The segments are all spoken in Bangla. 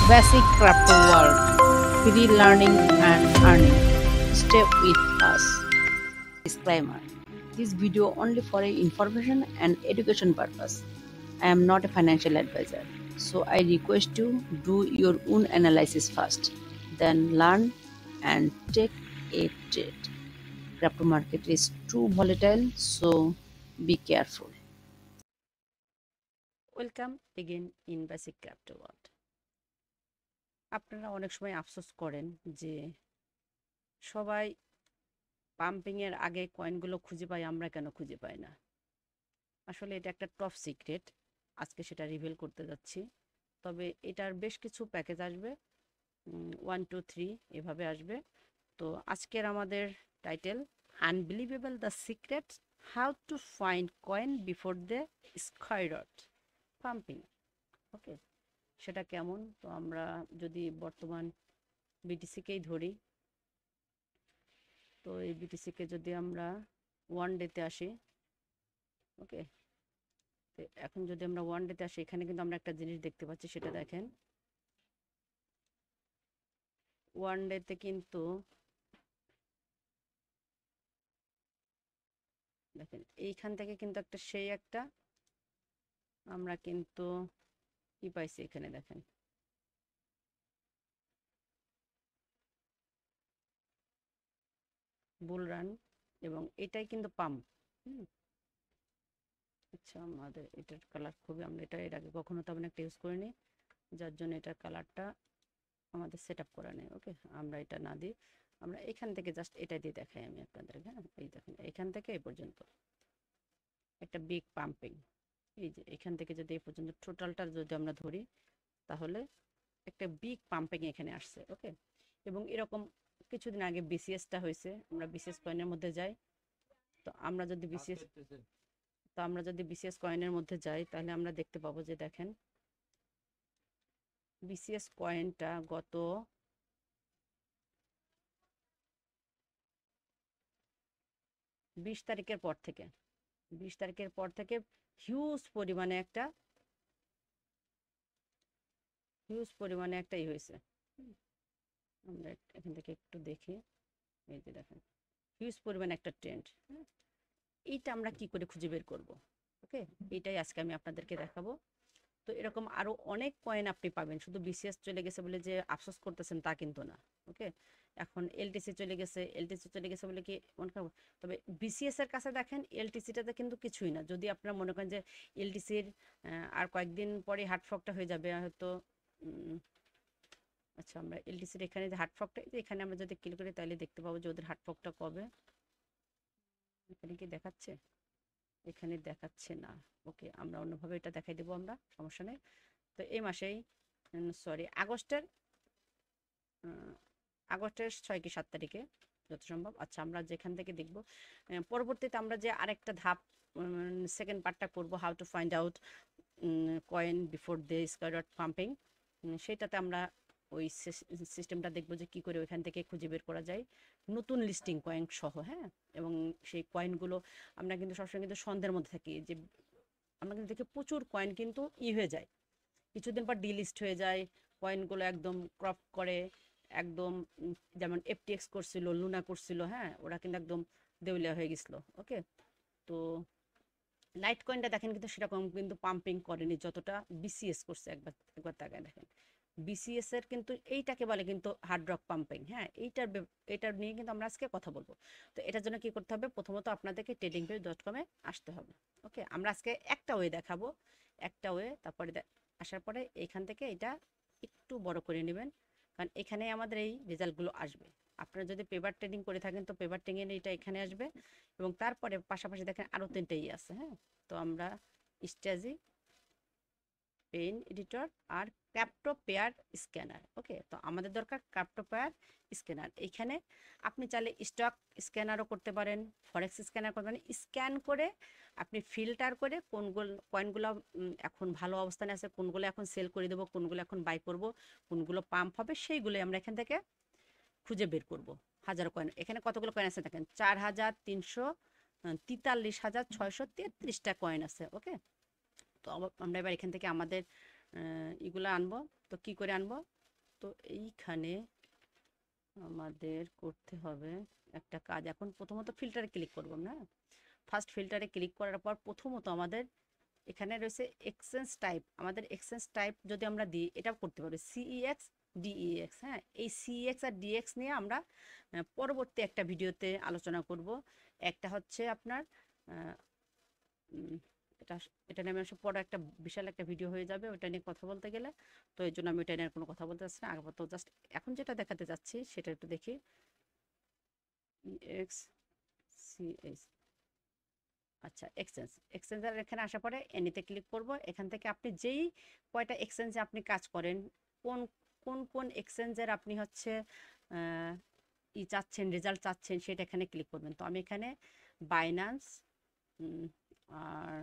Basic Crypto World. Free learning and earning. Stay with us. Disclaimer. This video only for information and education purpose. I am not a financial advisor, so I request you do your own analysis first, then learn and take a trade. Crypto market is too volatile, so be careful. Welcome again in basic crypto world. আপনারা অনেক সময় আফসোস করেন যে সবাই পাম্পিংয়ের আগে কয়েনগুলো খুঁজে পায়, আমরা কেন খুঁজে পাই না। আসলে এটা একটা টপ সিক্রেট, আজকে সেটা রিভিল করতে যাচ্ছি। তবে এটার বেশ কিছু প্যাকেজ আসবে, 1 2 3 এভাবে আসবে। তো আজকের আমাদের title unbelievable the secret how to find coin before the skyrocket pumping. Okay, সেটা কেমন? তো আমরা যদি বর্তমান বিটিসিকেই ধরি, তো এই বিটিসিকে যদি আমরা ওয়ান ডেতে আসি, ওকে, তো এখন যদি আমরা ওয়ান ডেতে আসি, এখানে কিন্তু আমরা একটা জিনিস দেখতে পাচ্ছি, সেটা দেখেন। ওয়ান ডেতে কিন্তু দেখেন এইখান থেকে কিন্তু একটা আমরা কিন্তু কি পাইছি, এখানে দেখেন বুল রান, এবং এটাই কিন্তু পাম্প। আচ্ছা, আমাদের এটার কালার খুবই, আমরা এটা এর আগে কখনো তেমন একটা ইউজ করিনি, যার জন্য এটার কালারটা আমাদের সেট আপ করা নেই। ওকে, আমরা এটা না দিই, আমরা এখান থেকে জাস্ট এটা দিয়ে দেখাই আমি আপনাদের। হ্যাঁ, এই দেখেন এখান থেকে এই পর্যন্ত একটা বিগ পাম্পিং। এই যে এখান থেকে যদি এই পর্যন্ত টোটালটা যদি আমরা ধরি, তাহলে একটা বিগ পাম্পিং এখানে আসছে। ওকে, এবং এরকম কিছুদিন আগে বিসিএসটা হয়েছে, আমরা বিসিএস কয়েনের মধ্যে যাই। তো আমরা যদি বিসিএস কয়েনের মধ্যে যাই, তাহলে আমরা দেখতে পাবো যে দেখেন বিসিএস কয়েনটা গত 20 তারিখের পর থেকে হিউজ পরিমাণে একটা হয়েছে। আমরা এখান থেকে একটু দেখি, এই যে দেখেন হিউজ পরিমাণে একটা ট্রেন্ড। এইটা আমরা কি করে খুঁজে বের করব? ওকে, এইটাই আজকে আমি আপনাদেরকে দেখাবো। তো এরকম আরো অনেক কয়েন আপনি পাবেন, শুধু বিসিএস চলে গেছে বলে যে আফসোস করতেছেন তা কিন্তু না। ওকে, এখন এলটিসি চলে গেছে বলে কি মনে করব? তবে বিসিএস এর কাছে দেখেন এলটিসিটাতে কিন্তু কিছুই না। যদি আপনারা মনে করেন যে এলটিসির আর কয়েকদিন পরে হার্টফকটা হয়ে যাবে হয়তো। আচ্ছা, আমরা এলটিসির এখানে যে হার্টফকটা, এখানে আমরা যদি ক্লিক করি তাহলে দেখতে পাবো যে ওদের হার্টফকটা কবে। এখানে কি দেখাচ্ছে? এখানে দেখাচ্ছে না। ওকে, আমরা অন্যভাবে এটা দেখাই দেবো, আমরা সমস্যা নেই। তো এই মাসেই সরি আগস্টের 6 কি 7 তারিখে যত সম্ভব। আচ্ছা, আমরা যেখান থেকে দেখব, পরবর্তীতে আমরা যে আরেকটা ধাপ সেকেন্ড পার্টটা করব, how to find out coin before the skyrocket pumping, সেটাতে আমরা ওই সিস্টেমটা দেখবো যে কি করে ওইখান থেকে খুঁজে বের করা যায় নতুন লিস্টিং কয়েন সহ। হ্যাঁ, এবং সেই কয়েনগুলো আমরা কিন্তু সবসময় কিন্তু সন্ধ্যের মধ্যে থাকি, যে আমরা কিন্তু দেখি প্রচুর কয়েন কিন্তু হয়ে যায়, কিছুদিন পর ডিলিস্ট হয়ে যায় কয়েনগুলো, একদম ক্রপ করে একদম, যেমন এফটিএক্স করছিল, লুনা করছিল, হ্যাঁ, ওরা কিন্তু একদম দেউলিয়া হয়ে গেছিল। ওকে, তো লাইট কয়েনটা দেখেন কিন্তু সেরকম কিন্তু পাম্পিং করেনি যতটা বিসিএস করছে। একবার তাকায় দেখেন বিসিএস এর কিন্তু এইটাকে বলে কিন্তু হার্ড রক পাম্পিং। হ্যাঁ, এটার নিয়ে কিন্তু আমরা আজকে কথা বলবো। তো এটার জন্য কি করতে হবে? প্রথমত আপনাদেরকে tradingpage.com এ আসতে হবে। ওকে, আমরা আজকে একটা ওয়ে দেখাবো, একটা ওয়ে, তারপরে আসার পরে এখান থেকে এটা একটু বড় করে নেবেন, কারণ এখানে আমাদের এই রেজাল্টগুলো আসবে। আপনারা যদি পেপার ট্রেডিং করে থাকেন তো পেপার ট্রেডিং এটা এখানে আসবে, এবং তারপরে পাশাপাশি দেখেন আরো 3টেই আছে। হ্যাঁ, তো আমরা স্ট্র্যাটেজি, পেইন এডিটর আর ক্রিপ্টো পেয়ার স্ক্যানার। ওকে, তো আমাদের দরকার ক্রিপ্টো পেয়ার স্ক্যানার। এখানে আপনি চাইলে স্টক স্ক্যানারও করতে পারেন, ফরেক্স স্ক্যানার করতে পারেন। স্ক্যান করে আপনি ফিল্টার করে কোনগুলো কয়েনগুলো এখন ভালো অবস্থানে আছে, কোনগুলো এখন সেল করে দেবো, কোনগুলো এখন বাই করব, কোনগুলো পাম্প হবে, সেইগুলোই আমরা এখান থেকে খুঁজে বের করব। হাজারো কয়েন, এখানে কতগুলো কয়েন আছে দেখেন, 4,343,633টা কয়েন আছে। ওকে, তো আমরা এবার এখান থেকে আমাদের এগুলো আনবো। তো কি করে আনবো? তো এইখানে আমাদের করতে হবে একটা কাজ। এখন প্রথমত ফিল্টারে ক্লিক করবো না। ফার্স্ট ফিল্টারে ক্লিক করার পর প্রথমত আমাদের এখানে রয়েছে এক্সচেঞ্জ টাইপ। আমাদের এক্সচেঞ্জ টাইপ যদি আমরা দিই, এটা করতে পারবো সিইএক্স ডিইএক্স। হ্যাঁ, এই সিইএক্স আর ডিএক্স নিয়ে আমরা পরবর্তী একটা ভিডিওতে আলোচনা করব। একটা হচ্ছে আপনার এটা এটা নিয়ে আমি পরে একটা বিশাল একটা ভিডিও হয়ে যাবে ওটা নিয়ে কথা বলতে গেলে। তো এই জন্য আমি ওটা নিয়ে কোনো কথা বলতে চাচ্ছি না। আপাতত জাস্ট এখন যেটা দেখাতে যাচ্ছি সেটা একটু দেখি। এক্স সিএস, আচ্ছা এক্সচেঞ্জার এখানে আসার পরে এনিতে ক্লিক করব। এখান থেকে আপনি যেই কয়টা এক্সচেঞ্জে আপনি কাজ করেন, কোন কোন কোন এক্সচেঞ্জের আপনি হচ্ছে চাচ্ছেন, রেজাল্ট চাচ্ছেন, সেটা এখানে ক্লিক করবেন। তো আমি এখানে বাইন্যান্স আর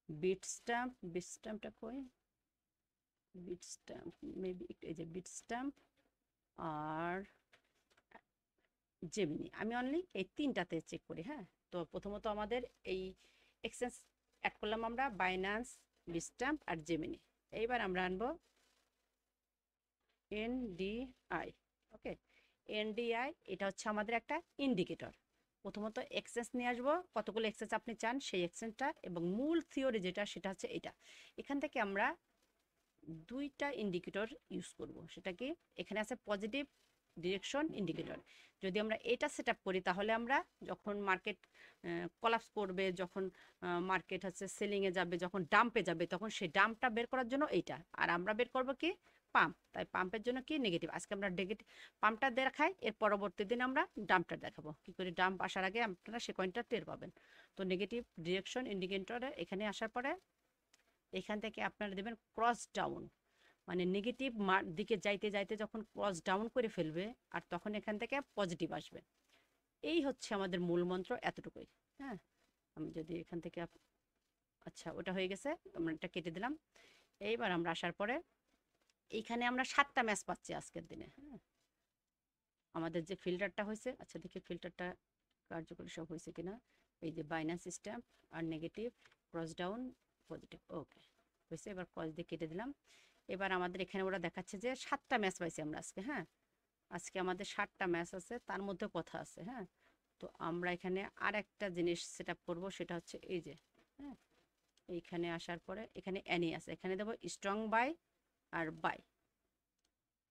বিটস্ট্যাম্পটা কই, বিটস্ট্যাম্প মেবি, এই যে বিটস্ট্যাম্প আর জেমিনি, আমি অনলি এই তিনটাতে চেক করি। হ্যাঁ, তো প্রথমত আমাদের এই এক্সচেঞ্জ অ্যাড করলাম আমরা বাইন্যান্স, বিটস্ট্যাম্প আর জেমিনি। এইবার আমরা আনবো এনডিআই। ওকে, এনডিআই এটা হচ্ছে আমাদের একটা ইন্ডিকেটর। প্রথমত এক্সচেঞ্জ নিয়ে আসবো, কতগুলো এক্সচেঞ্জ আপনি চান সেই এক্সচেঞ্জটা, এবং মূল থিওরি যেটা সেটা হচ্ছে এটা। এখান থেকে আমরা দুইটা ইন্ডিকেটর ইউজ করব। সেটা কি, এখানে আছে পজিটিভ ডিরেকশন ইন্ডিকেটর। যদি আমরা এটা সেট আপ করি তাহলে আমরা যখন মার্কেট কলাপস করবে, যখন মার্কেট হচ্ছে সেলিংয়ে যাবে, যখন ডাম্পে যাবে, তখন সেই ডাম্পটা বের করার জন্য এইটা। আর আমরা বের করব কি, পাম্প। তাই পাম্পের জন্য কি নেগেটিভ। আজকে আমরা নেগেটিভ পাম্পটা দেখাই, এর পরবর্তী দিন আমরা ডাম্পটা দেখাবো। কি করে ডাম্প আসার আগে আপনারা সে কয়েনটা টের পাবেন। তো নেগেটিভ ডিরেকশন ইন্ডিকেটরে এখানে আসার পরে এখান থেকে আপনারা দেবেন ক্রস ডাউন, মানে নেগেটিভ দিকে যাইতে যাইতে যখন ক্রস ডাউন করে ফেলবে, আর তখন এখান থেকে পজিটিভ আসবে। এই হচ্ছে আমাদের মূল মন্ত্র, এতটুকুই। হ্যাঁ, আমি যদি এখান থেকে আচ্ছা, ওটা হয়ে গেছে, আমরা এটা কেটে দিলাম। এইবার আমরা আসার পরে এইখানে আমরা 7টা ম্যাচ পাচ্ছি আজকের দিনে। হ্যাঁ, আমাদের যে ফিল্টারটা হয়েছে, আচ্ছা দেখি ফিল্টারটা কার্যকরী সব হয়েছে কিনা। এই যে বাইন্যান্স স্ট্যাম্প আর নেগেটিভ, ক্রস ডাউন, পজিটিভ, ওকে হয়েছে। এবার ক্রস দিয়ে কেটে দিলাম। এবার আমাদের এখানে ওরা দেখাচ্ছে যে 7টা ম্যাচ পাইছি আমরা আজকে। হ্যাঁ, আজকে আমাদের 7টা ম্যাচ আছে, তার মধ্যে কথা আছে। হ্যাঁ, তো আমরা এখানে আর একটা জিনিস সেট আপ করবো, সেটা হচ্ছে এই যে, হ্যাঁ, এইখানে আসার পরে এখানে অ্যানি আছে, এখানে দেবো স্ট্রং বাই আর বাই।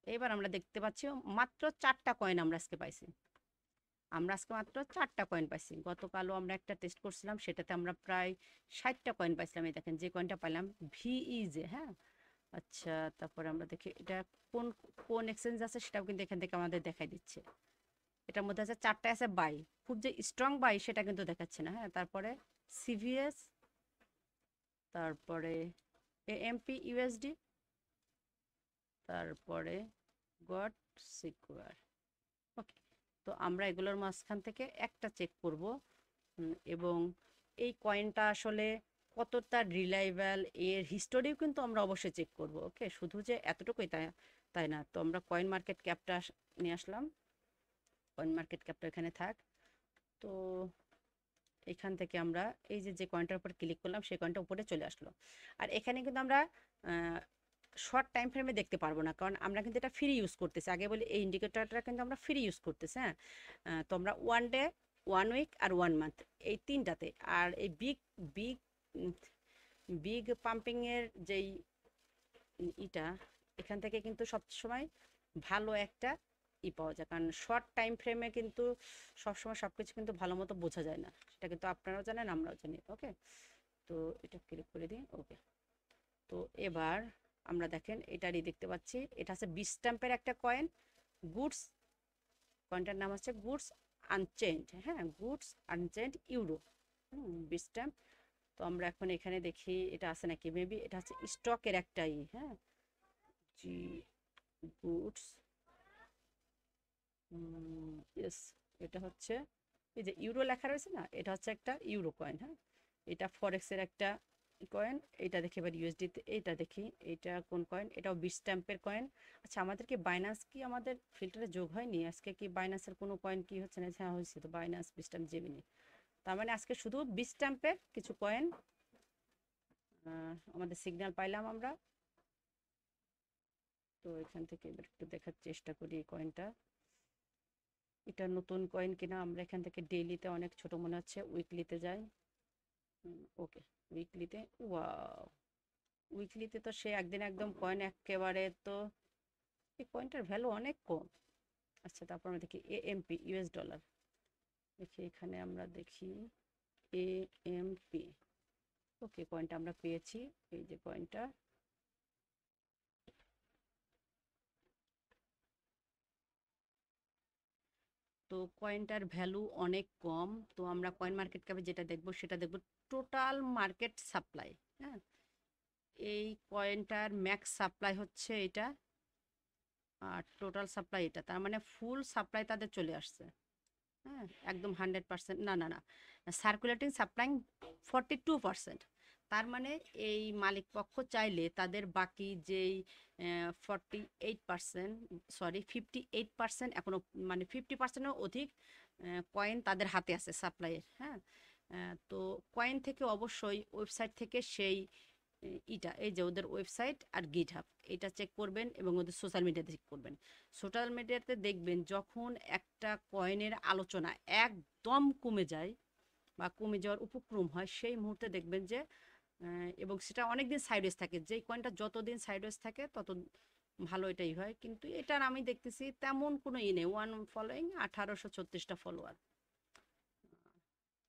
এবার আমরা দেখতে পাচ্ছি মাত্র 4টা কয়েন আমরা আজকে পাইছি। আমরা আজকে মাত্র 4টা কয়েন পাইছি। গতকালও আমরা একটা টেস্ট করছিলাম, সেটাতে আমরা প্রায় 60টা কয়েন পাইছিলাম। এই দেখেন যে কয়েনটা পাইলাম ভিইজে। হ্যাঁ, আচ্ছা, তারপরে আমরা দেখি এটা কোন কোন এক্সচেঞ্জ আছে, সেটাও কিন্তু এখান থেকে আমাদের দেখাই দিচ্ছে। এটার মধ্যে আছে 4টা আছে বাই, খুব যে স্ট্রং বাই সেটা কিন্তু দেখাচ্ছে না। হ্যাঁ, তারপরে সিভিএস, তারপরে এএমপি ইউএসডি, তারপরে গড সিকিউর। ওকে, তো আমরা এগুলোর মাঝখান থেকে একটা চেক করব, এবং এই কয়েনটা আসলে কতটা রিলায়েবল, এর হিস্টোরিও কিন্তু আমরা অবশ্যই চেক করব। ওকে, শুধু যে এতটুকুই তাই তাই না। তো আমরা কয়েন মার্কেট ক্যাপটা নিয়ে আসলাম। কয়েন মার্কেট ক্যাপটা এখানে থাক। তো এখান থেকে আমরা এই যে যে কয়েনটার উপর ক্লিক করলাম সেই কয়েনটা উপরে চলে আসলো। আর এখানে কিন্তু আমরা শর্ট টাইম ফ্রেমে দেখতে পারবো না, কারণ আমরা কিন্তু এটা ফ্রি ইউজ করতেছি। আগে বলি এই ইন্ডিকেটরটা কিন্তু আমরা ফ্রি ইউজ করতেছি। হ্যাঁ, তো আমরা 1 ডে, 1 উইক আর 1 মান্থ, এই তিনটাতে। আর এই বিগ বিগ বিগ পাম্পিংয়ের যেই ইটা, এখান থেকে কিন্তু সবসময় ভালো একটা পাওয়া যায়, কারণ শর্ট টাইম ফ্রেমে কিন্তু সবসময় সব কিছু কিন্তু ভালো মতো বোঝা যায় না। সেটা কিন্তু আপনারাও জানেন, আমরাও জানি। ওকে, তো এটা ক্লিক করে দিই। ওকে, তো এবার আমরা দেখেন এটারই দেখতে পাচ্ছি, এটা আছে বিটস্ট্যাম্পের একটা কয়েন, গুডস। কয়েনটার নাম হচ্ছে গুডস আনচেন্ড। হ্যাঁ, গুডস আনচেন্ড ইউরো, বিটস্ট্যাম্প। তো আমরা এখন এখানে দেখি এটা আছে নাকি, মেবি এটা হচ্ছে স্টকের একটাই। হ্যাঁ, জি গুডস, ইয়েস, এটা হচ্ছে এই যে ইউরো লেখা রয়েছে না, এটা হচ্ছে একটা ইউরো কয়েন। হ্যাঁ, এটা ফরেক্সের একটা কয়েন। এটা দেখি এবার ইউএসডিতে, এইটা দেখি এটা কোন কয়েন, এটাও বিটস্ট্যাম্পের কয়েন। আচ্ছা, আমাদের কি বাইন্যান্স কি আমাদের ফিল্টারে যোগ হয়নি আজকে? কি বাইন্যান্সের কোনো কয়েন কি হচ্ছে না? হ্যাঁ, হয়েছে তো, বাইন্যান্স, বিটস্ট্যাম্প, জেমিনি। তার মানে আজকে শুধু বিটস্ট্যাম্পের কিছু কয়েন আমাদের সিগন্যাল পাইলাম আমরা। তো এখান থেকে এবার একটু দেখার চেষ্টা করি এই কয়েনটা। এটা নতুন কয়েন কিনা। আমরা এখান থেকে ডেইলিতে অনেক ছোট মনে হচ্ছে, উইকলিতে যাই। ওকে, উইকলিতে, ওয়াও, উইকলিতে তো সে একদিন একদম কয়েন একেবারে, তো এই কয়েনটার ভ্যালু অনেক কম। আচ্ছা, তারপর আমরা দেখি এএমপি, ইউএস ডলার। দেখি এখানে আমরা দেখি এএমপি। ওকে, কয়েনটা আমরা পেয়েছি, এই যে কয়েনটা। তো কয়েনটার ভ্যালু অনেক কম। তো আমরা কয়েন মার্কেট ক্যাপে যেটা দেখব সেটা দেখব টোটাল মার্কেট সাপ্লাই। হ্যাঁ, এই কয়েনটার ম্যাক্স সাপ্লাই হচ্ছে এটা, আর টোটাল সাপ্লাই এটা, তার মানে ফুল সাপ্লাই তাদের চলে আসছে। হ্যাঁ, একদম 100%, না না না, সার্কুলেটিং সাপ্লাই 42%। তার মানে এই মালিক পক্ষ চাইলে তাদের বাকি যেই 48%, সরি 58% এখনো, মানে 50%-এরও অধিক কয়েন তাদের হাতে আছে সাপ্লাইয়ের। হ্যাঁ, তো কয়েন থেকে অবশ্যই ওয়েবসাইট থেকে সেই এই যে ওদের ওয়েবসাইট আর গিটহাব, এটা চেক করবেন এবং ওদের সোশ্যাল মিডিয়াতে চেক করবেন। সোশ্যাল মিডিয়াতে দেখবেন যখন একটা কয়েনের আলোচনা একদম কমে যায় বা কমে যাওয়ার উপক্রম হয়, সেই মুহূর্তে দেখবেন যে এবং সেটা অনেকদিন সাইডওয়েজ থাকে, যেই কয়েনটা যতদিন সাইডওয়েজ থাকে তত ভালো এটাই হয়। কিন্তু এটার আমি দেখতেছি তেমন কোনো নেই, ওয়ান ফলোয়িং 1836টা ফলোয়ার।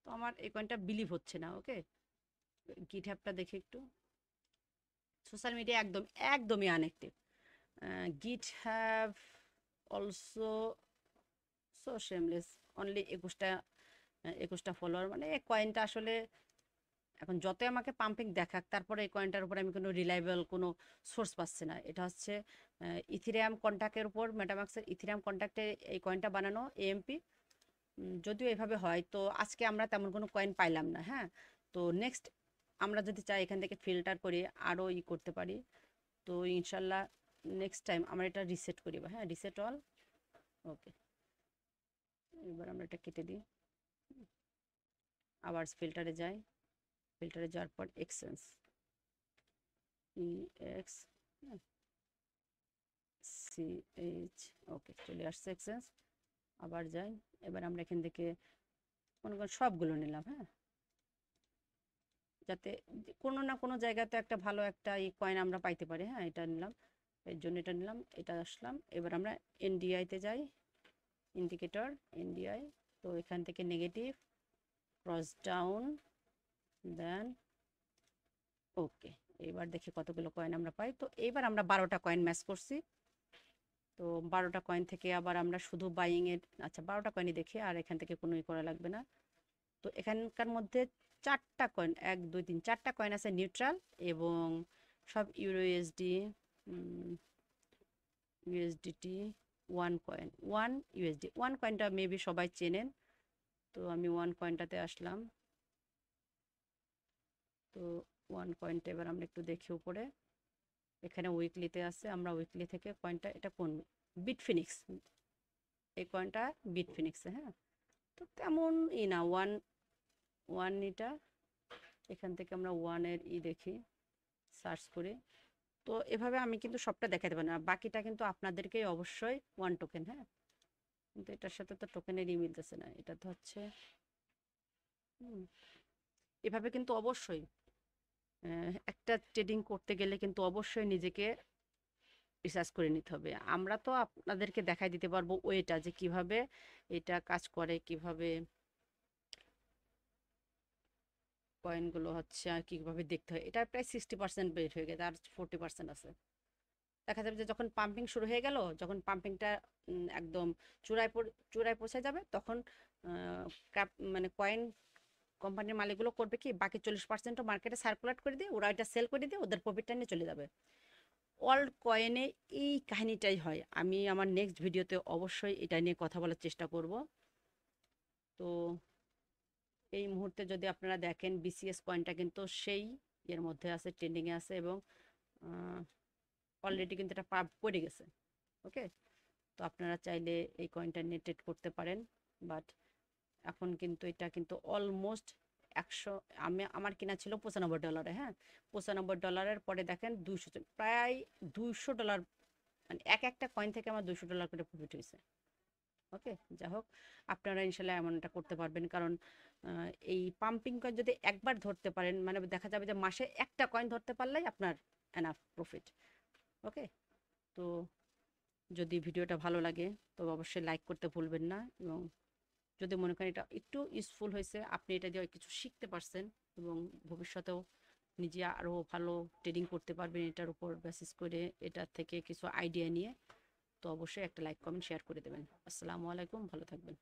তো আমার এই কয়েনটা বিলিভ হচ্ছে না। ওকে, গিটহাবটা দেখে একটু। সোশ্যাল মিডিয়া একদমই unactive. GitHub also so shameless, only 21টা ফলোয়ার। মানে এই কয়েনটা আসলে এখন যতই আমাকে পাম্পিং দেখাক, তারপরে এই কয়েনটার উপর আমি কোনো রিলায়েবল কোনো সোর্স পাচ্ছি না। এটা হচ্ছে ইথিরিয়াম কন্ট্যাক্টের উপর, মেটামাক্সের ইথিরিয়াম কন্ট্যাক্টে এই কয়েনটা বানানো এএমপি। যদিও এভাবে হয়, তো আজকে আমরা তেমন কোনো কয়েন পাইলাম না। হ্যাঁ, তো নেক্সট আমরা যদি চাই এখান থেকে ফিল্টার করে আরও করতে পারি, তো ইনশাল্লাহ নেক্সট টাইম আমরা এটা রিসেট করি। হ্যাঁ, রিসেট অল। ওকে, এবার আমরা এটা কেটে দিই, আবার ফিল্টারে যাই। ফিল্টারে যাওয়ার পর এক্সচেঞ্জ, EX CH, ওকে, চলে আসছে এক্সচেঞ্জ। আবার যাই, এবার আমরা এখান থেকে মনে করেন সবগুলো নিলাম। হ্যাঁ, যাতে কোনো না কোনো জায়গাতে একটা ভালো একটা কয়েন আমরা পাইতে পারি। হ্যাঁ, এটা নিলাম, এর জন্য এটা নিলাম, এটা আসলাম। এবার আমরা এনডিআইতে যাই, ইন্ডিকেটর এনডিআই। তো এখান থেকে নেগেটিভ, ক্রস ডাউন, দেন ওকে। এবার দেখি কতগুলো কয়েন আমরা পাই। তো এবার আমরা 12টা কয়েন ম্যাচ করছি। তো 12টা কয়েন থেকে আবার আমরা শুধু বাইংয়ের, আচ্ছা 12টা কয়েনই দেখি, আর এখান থেকে কোনোই করা লাগবে না। তো এখানকার মধ্যে 4টা কয়েন, 1 2 3 4টা কয়েন আছে নিউট্রাল, এবং সব euro USD, USDT, one USD. One কয়েনটা মেবি সবাই চেনেন। তো আমি ওয়ান কয়েনটাতে আসলাম। তো ওয়ান কয়েনটা এবার আমরা একটু দেখি উপরে, এখানে উইকলিতে আছে। আমরা উইকলি থেকে কয়েনটা, এটা কোন, বিটফিনিক্স, এই কয়েনটা বিটফিনিক্সে। হ্যাঁ, তো তেমন না, ওয়ান এটা, এখান থেকে আমরা ওয়ানের দেখি, সার্চ করে। তো এভাবে আমি কিন্তু সবটা দেখাতে পারি না, বাকিটা কিন্তু আপনাদেরকেই অবশ্যই ওয়ান টোকেন। হ্যাঁ, কিন্তু এটার সাথে তো টোকেনেরই মিলতেছে না, এটা তো হচ্ছে এভাবে কিন্তু অবশ্যই একটা ট্রেডিং করতে গেলে কিন্তু অবশ্যই নিজেকে রিসার্চ করে নিতে হবে। আমরা তো আপনাদেরকে দেখাই দিতে পারবো ওয়েটা, যে কিভাবে এটা কাজ করে, কিভাবে কয়েনগুলো হচ্ছে আর কিভাবে দেখতে হয়। এটা প্রায় 60% বের হয়ে গেছে, আর 40% আছে। দেখা যাবে যে যখন পাম্পিং শুরু হয়ে গেল, যখন পাম্পিংটা একদম চূড়ায় পৌঁছে যাবে, তখন মানে কয়েন কোম্পানির মালিকগুলো করবে কি, বাকি 40%ও মার্কেটে সার্কুলেট করে দিয়ে ওরা এটা সেল করে দিয়ে ওদের প্রফিটটা নিয়ে চলে যাবে। অল্ড কয়েনে এই কাহিনীটাই হয়। আমি আমার নেক্সট ভিডিওতে অবশ্যই এটা নিয়ে কথা বলার চেষ্টা করব। তো এই মুহূর্তে যদি আপনারা দেখেন, বিসিএস কয়েনটা কিন্তু সেই এর মধ্যে আছে, ট্রেন্ডিংয়ে আছে, এবং অলরেডি কিন্তু এটা পাব পড়ে গেছে। ওকে, তো আপনারা চাইলে এই কয়েনটা নিয়ে ট্রেড করতে পারেন। বাট এখন কিন্তু এটা কিন্তু অলমোস্ট 100, আমার কিনা ছিল $95। হ্যাঁ, $95 পরে দেখেন 200, প্রায় $200 মানে একটা কয়েন থেকে আমার $200 করে প্রফিট হয়েছে। ওকে, যাই হোক, আপনারা ইনশাল্লাহ এমনটা করতে পারবেন, কারণ এই পাম্পিং কয়েন যদি একবার ধরতে পারেন, মানে দেখা যাবে যে মাসে একটা কয়েন ধরতে পারলেই আপনার এনাফ প্রফিট। ওকে, তো যদি ভিডিওটা ভালো লাগে তবে অবশ্যই লাইক করতে ভুলবেন না, এবং যদি মনে করেন এটা একটু ইউজফুল হয়েছে, আপনি এটা দিয়ে কিছু শিখতে পারছেন এবং ভবিষ্যতেও নিজে আরও ভালো ট্রেডিং করতে পারবেন এটার উপর বেসিস করে, এটা থেকে কিছু আইডিয়া নিয়ে, তো অবশ্যই একটা লাইক কমেন্ট শেয়ার করে দেবেন। আসসালামু আলাইকুম, ভালো থাকবেন।